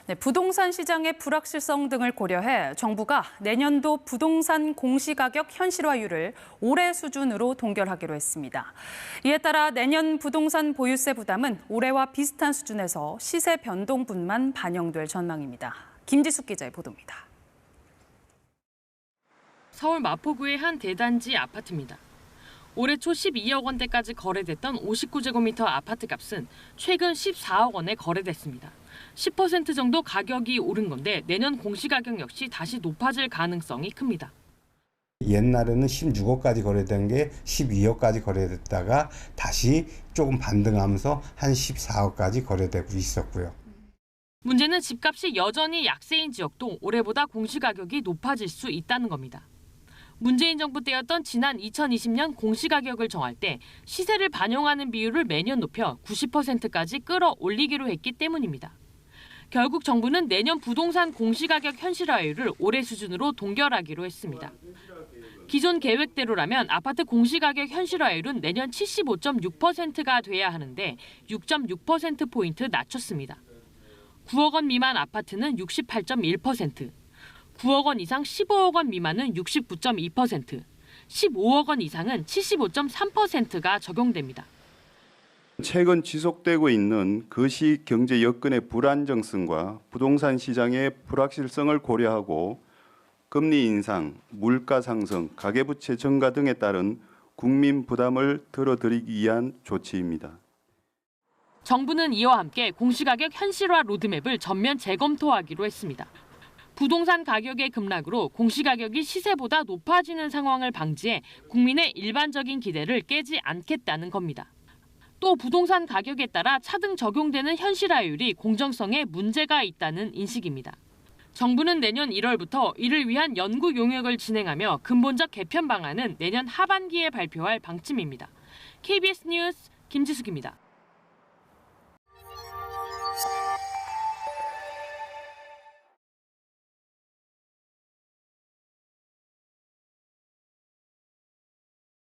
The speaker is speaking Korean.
네, 부동산 시장의 불확실성 등을 고려해 정부가 내년도 부동산 공시가격 현실화율을 올해 수준으로 동결하기로 했습니다. 이에 따라 내년 부동산 보유세 부담은 올해와 비슷한 수준에서 시세 변동분만 반영될 전망입니다. 김지숙 기자의 보도입니다. 서울 마포구의 한 대단지 아파트입니다. 올해 초 12억 원대까지 거래됐던 59제곱미터 아파트 값은 최근 14억 원에 거래됐습니다. 10% 정도 가격이 오른 건데 내년 공시가격 역시 다시 높아질 가능성이 큽니다. 옛날에는 16억까지 거래된 게 12억까지 거래됐다가 다시 조금 반등하면서 한 14억까지 거래되고 있었고요. 문제는 집값이 여전히 약세인 지역도 올해보다 공시가격이 높아질 수 있다는 겁니다. 문재인 정부 때였던 지난 2020년 공시가격을 정할 때 시세를 반영하는 비율을 매년 높여 90%까지 끌어올리기로 했기 때문입니다. 결국 정부는 내년 부동산 공시가격 현실화율을 올해 수준으로 동결하기로 했습니다. 기존 계획대로라면 아파트 공시가격 현실화율은 내년 75.6%가 돼야 하는데 6.6%포인트 낮췄습니다. 9억 원 미만 아파트는 68.1%, 9억 원 이상 15억 원 미만은 69.2%, 15억 원 이상은 75.3%가 적용됩니다. 최근 지속되고 있는 거시 경제 여건의 불안정성과 부동산 시장의 불확실성을 고려하고 금리 인상, 물가 상승, 가계부채 증가 등에 따른 국민 부담을 덜어드리기 위한 조치입니다. 정부는 이와 함께 공시가격 현실화 로드맵을 전면 재검토하기로 했습니다. 부동산 가격의 급락으로 공시가격이 시세보다 높아지는 상황을 방지해 국민의 일반적인 기대를 깨지 않겠다는 겁니다. 또 부동산 가격에 따라 차등 적용되는 현실화율이 공정성에 문제가 있다는 인식입니다. 정부는 내년 1월부터 이를 위한 연구 용역을 진행하며 근본적 개편 방안은 내년 하반기에 발표할 방침입니다. KBS 뉴스 김지숙입니다.